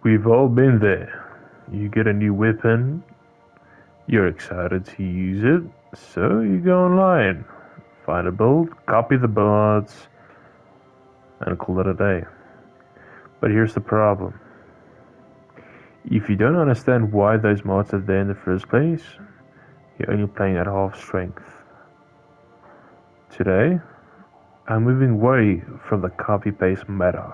We've all been there. You get a new weapon, you're excited to use it, so you go online, find a build, copy the mods, and call it a day. But here's the problem. If you don't understand why those mods are there in the first place, you're only playing at half strength. Today, I'm moving away from the copy-paste meta.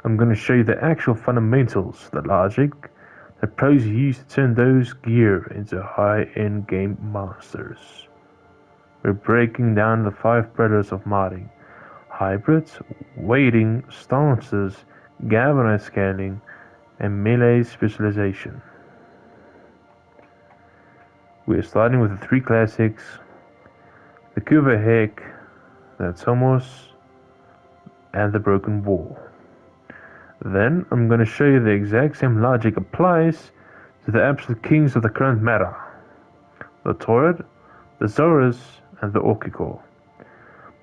I'm going to show you the actual fundamentals, the logic that pros use to turn those gear into high-end game monsters. We're breaking down the 5 pillars of modding: hybrids, weighting, stances, galvanized scaling, and melee specialization. We're starting with the 3 classics, the Kuva Hek, the Xoris, and the Broken Wall. Then I'm going to show you the exact same logic applies to the absolute kings of the current meta: the Torid, the Xoris, and the Orcicore.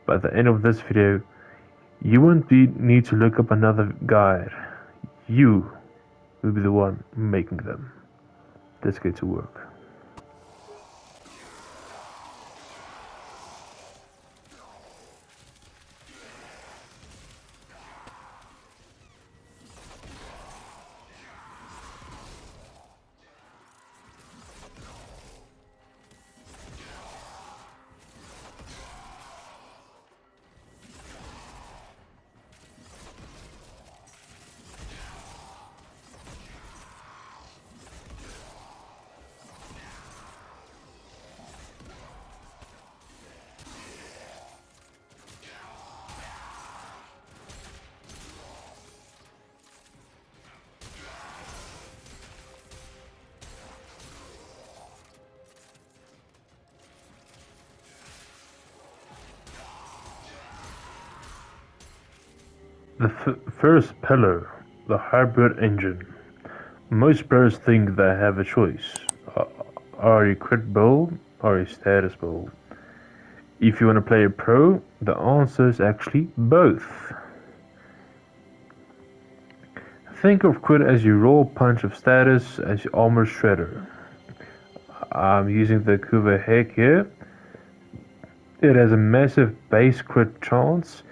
By the end of this video, you won't need to look up another guide. You will be the one making them. Let's get to work. The first pillar, the hybrid engine. Most players think they have a choice. Are you crit build or a status build? If you want to play a pro, the answer is actually both. Think of crit as your raw punch, of status as your armor shredder. I'm using the Kuva Hek here. It has a massive base crit chance.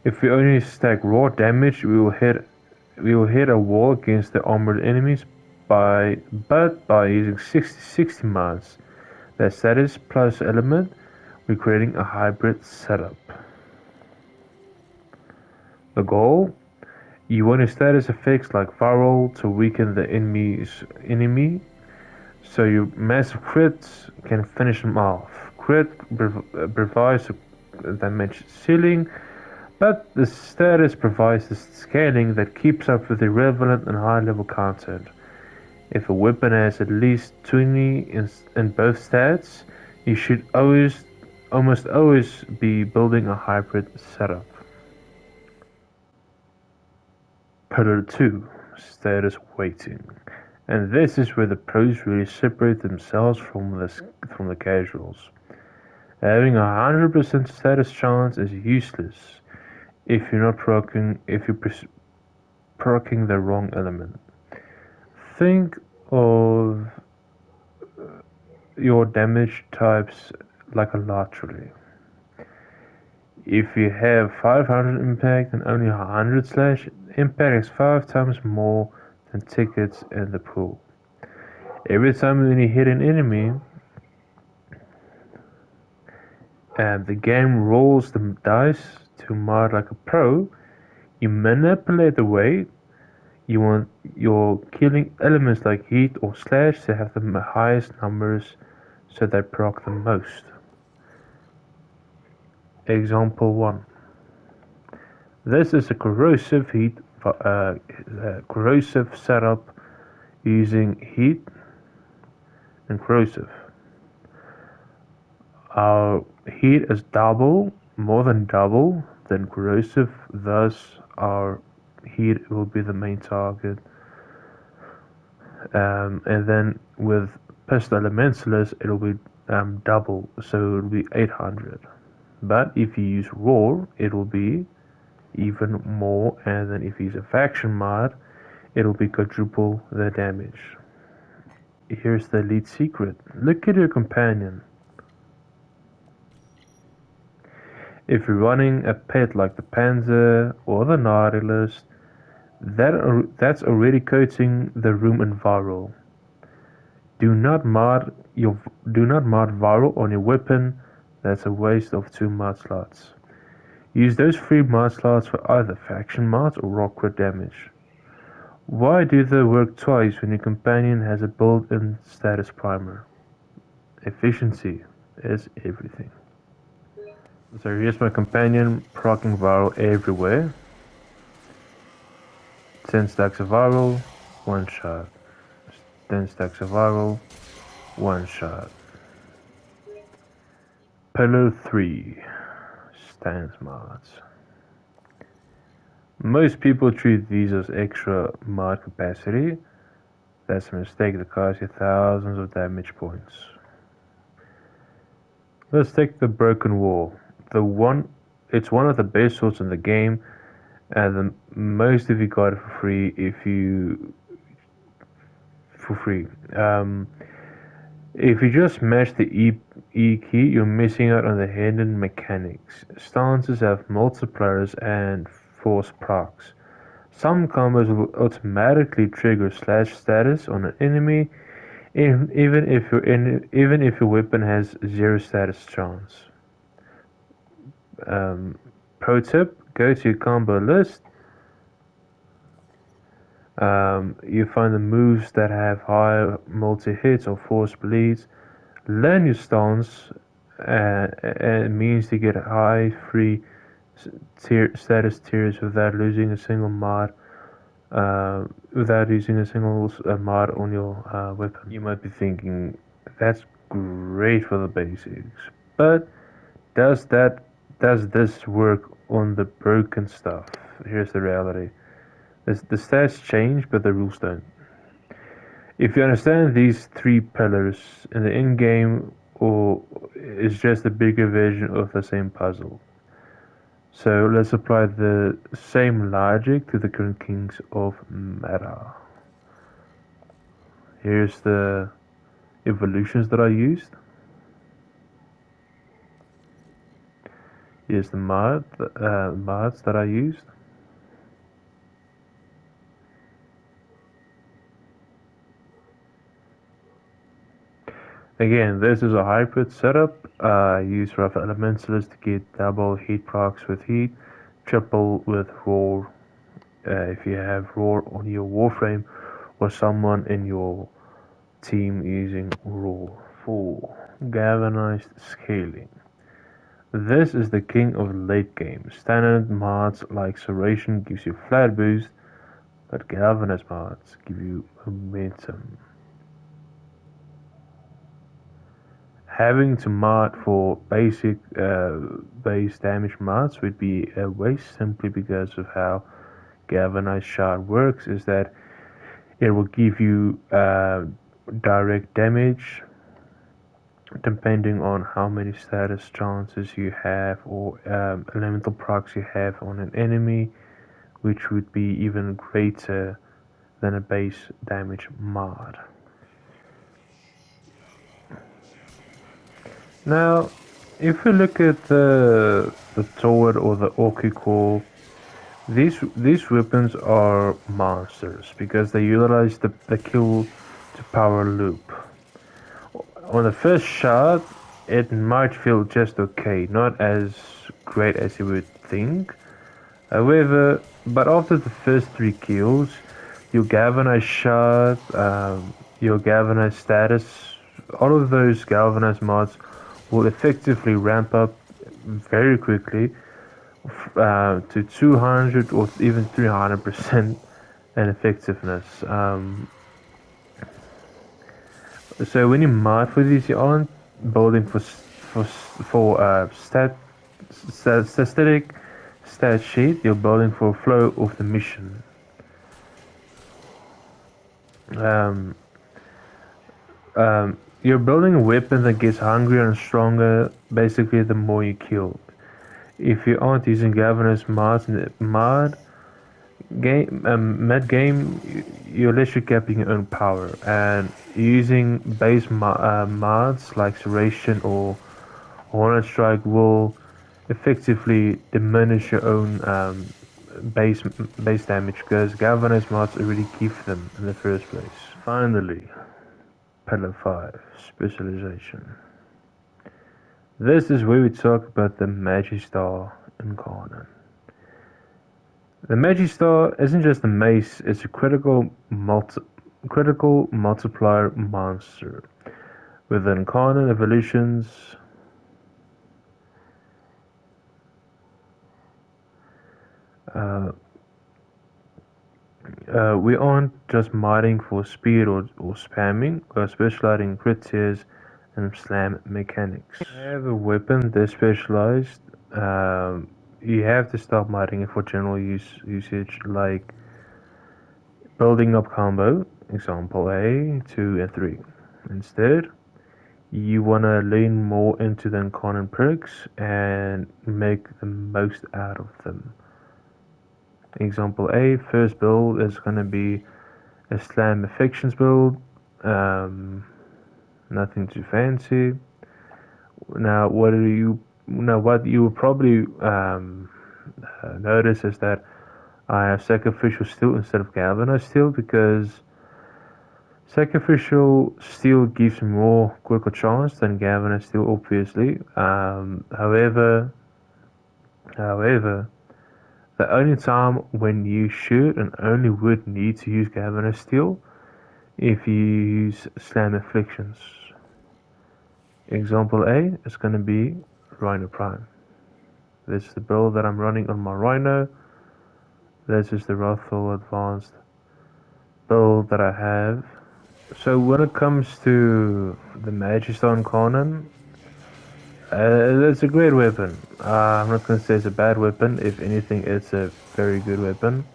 If we only stack raw damage, we will hit a wall against the armored enemies, but by using 60 mods, that status plus element, we're creating a hybrid setup. The goal: you want your status effects like viral to weaken the enemy, so your massive crits can finish them off. Crit provides a damage ceiling, but the status provides the scaling that keeps up with the relevant and high-level content. If a weapon has at least 20 in both stats, you should almost always be building a hybrid setup. Pillar 2, status weighting. And this is where the pros really separate themselves from the casuals. Having a 100% status chance is useless if you're proccing the wrong element. Think of your damage types like a lottery. If you have 500 impact and only 100 slash, impact is 5 times more than tickets in the pool. Every time you hit an enemy, the game rolls the dice to mod like a pro. You manipulate the weight. You want your killing elements like heat or slash to have the highest numbers so they proc the most. Example 1. This is a corrosive setup using heat and corrosive. Our heat is more than double than corrosive, thus our heat will be the main target. And then with Pestle Elementalist, it'll be double, so it'll be 800. But if you use Roar, it will be even more, and then if you use a faction mod, it'll be quadruple the damage. Here's the elite secret. Look at your companion. If you're running a pet like the Panzer or the Nautilus, that's already coating the room in viral. Do not mod viral on your weapon. That's a waste of 2 mod slots. Use those 3 mod slots for either faction mods or rock crit damage. Why do they work twice when your companion has a built-in status primer? Efficiency is everything. So here's my companion proccing viral everywhere. 10 stacks of viral, 1 shot. 10 stacks of viral, 1 shot. Pillar 3. Stance mods. Most people treat these as extra mod capacity. That's a mistake that costs you thousands of damage points. Let's take the Broken Wall. It's one of the best swords in the game, and most of you got it for free. If you just mash the E key, you're missing out on the hidden mechanics. Stances have multipliers and force procs. Some combos will automatically trigger slash status on an enemy, even if your weapon has 0 status chance. Pro tip: go to your combo list. You find the moves that have high multi-hits or force bleeds. Learn your stance, and it means to get high free status tiers without losing a single mod. Without using a single mod on your weapon. You might be thinking, that's great for the basics, but does this work on the broken stuff? Here's the reality. The stats change, but the rules don't. If you understand these 3 pillars in the in-game, or it's just a bigger version of the same puzzle. So let's apply the same logic to the current kings of meta. Here's the evolutions that I used. Here's the mods that I used. Again, this is a hybrid setup. I use rough elementalists to get double heat procs with heat, triple with roar if you have roar on your Warframe, or someone in your team using roar. 4. Galvanized Scaling. This is the king of late game. Standard mods like Xoris gives you flat boost, but Galvanized mods give you momentum. Having to mod for basic base damage mods would be a waste simply because of how Galvanized Shard works, is that it will give you direct damage depending on how many status chances you have or elemental procs you have on an enemy, which would be even greater than a base damage mod. Now, if we look at the Torid or the Orky Core, these weapons are monsters because they utilize the kill to power loop. On the first shot, it might feel just okay, not as great as you would think. However, but after the first 3 kills, your galvanized shot, your galvanized status, all of those galvanized mods will effectively ramp up very quickly to 200 or even 300% in effectiveness. So when you mod for these, you aren't building for static stat sheet. You're building for flow of the mission. You're building a weapon that gets hungrier and stronger basically the more you kill. If you aren't using galvanized mods in the mod, mid game, you're literally capping your own power, and using base mods like Xoris or Hornet Strike will effectively diminish your own base base damage because Galvanized mods already give them in the first place. Finally, Pillar 5 Specialization. This is where we talk about the Magistar Incarnon. The Magistar isn't just a mace, it's a critical multiplier monster. With the Incarnon evolutions, we aren't just modding for speed or spamming, we're specializing in crit tiers and slam mechanics. If you have a weapon this specialized, you have to stop modding it for general usage like building up combo, example A, 2 and 3. Instead, you want to lean more into the Incarnon perks and make the most out of them. Example A, first build is going to be a Slam Affections build, nothing too fancy. Now what you will probably notice is that I have Sacrificial Steel instead of Galvanized Steel because Sacrificial Steel gives more critical chance than Galvanized Steel, obviously. However, the only time when you should and only would need to use Galvanized Steel if you use Slam Afflictions. Example A is going to be Rhino Prime. This is the build that I'm running on my Rhino. This is the Wrathful Advanced build that I have. So when it comes to the Magistar Incarnon, it's a great weapon. I'm not going to say it's a bad weapon. If anything, it's a very good weapon.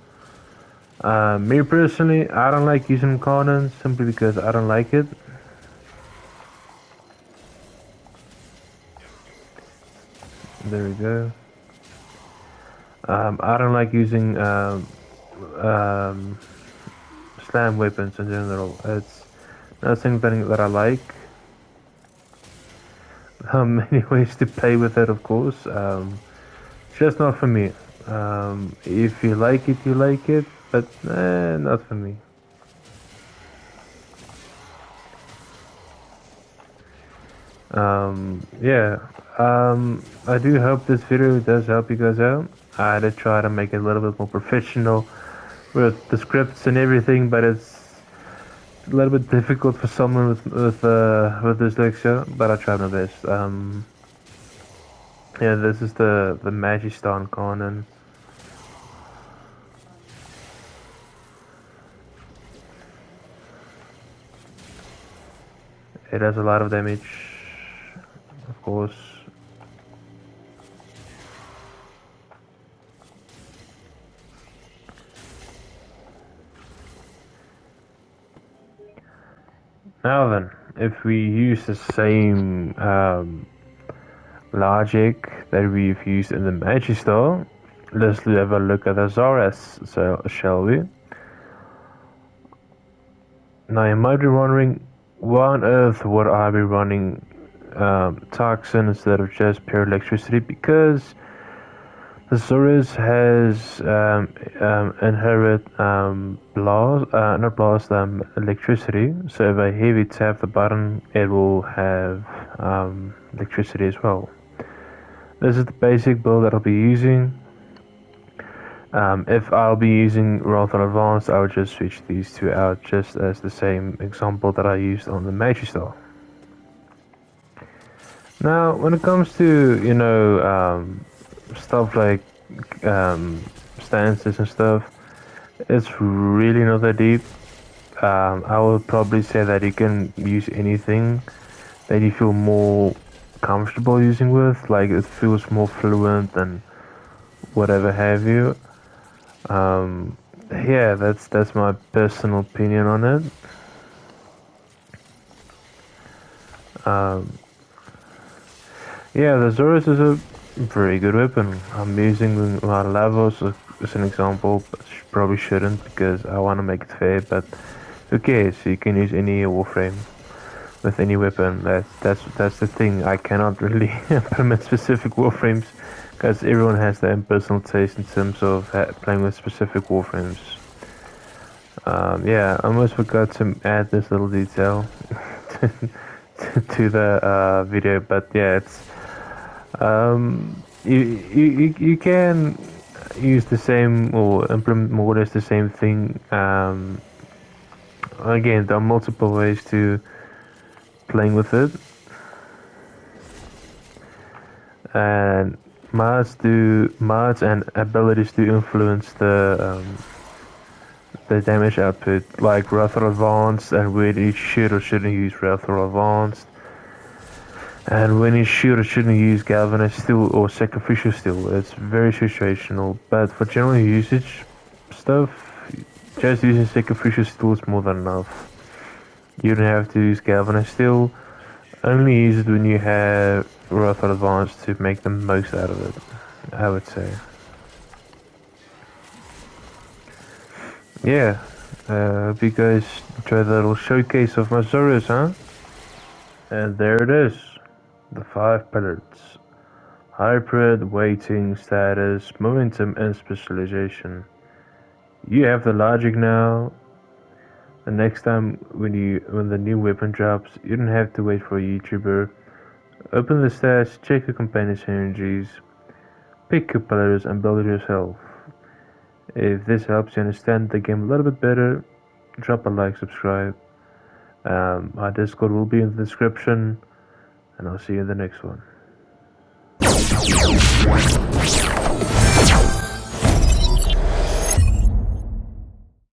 Me personally, I don't like using Incarnon simply because I don't like it. There we go. I don't like using slam weapons in general. It's not something that I like. Many ways to play with it, of course. It's just not for me. If you like it, you like it, but not for me. Yeah. I do hope this video does help you guys out. I did try to make it a little bit more professional with the scripts and everything, but it's a little bit difficult for someone with dyslexia. But I tried my best. Yeah, this is the Magistar Incarnon. It has a lot of damage, of course. Now then, if we use the same logic that we've used in the Magistar, let's have a look at the Xoris, so shall we? Now you might be wondering, why on earth would I be running Toxin instead of just pure electricity? Because the Xoris has inherent electricity. So if I heavy tap the button, it will have electricity as well. This is the basic build that I'll be using. If I'll be using Wrathful Advanced, I would just switch these two out just as the same example that I used on the Magistar. Now, when it comes to, stuff like stances and stuff, it's really not that deep. I would probably say that you can use anything that you feel more comfortable using with, like it feels more fluent and whatever have you. Yeah, that's my personal opinion on it. Yeah, the Xoris is a very good weapon. I'm using a lot of levels as an example, but probably shouldn't because I want to make it fair. But who cares? You can use any Warframe with any weapon. That's the thing. I cannot really implement specific Warframes because everyone has their own personal taste in terms of playing with specific Warframes. Yeah, I almost forgot to add this little detail to the video, but yeah, it's you can use the same or implement more or less the same thing. Again, there are multiple ways to playing with it, and mods and abilities do influence the damage output, like Wrath or Advanced, and when you should or shouldn't use Wrath or Advanced, and when you should or shouldn't use Galvanized Steel or Sacrificial Steel. It's very situational, but for general usage stuff, just using Sacrificial Steel is more than enough. You don't have to use Galvanized Steel. Only use it when you have Wrath or Advanced to make the most out of it, I would say. Yeah, hope you guys enjoyed that little showcase of my Xoris, huh? And there it is, the 5 pillars. Hybrid, weighting, status, momentum, and specialization. You have the logic now. The next time when the new weapon drops, you don't have to wait for a YouTuber. Open the stats, check your companion synergies, pick your pillars, and build it yourself. If this helps you understand the game a little bit better, drop a like, subscribe. My Discord will be in the description, and I'll see you in the next one.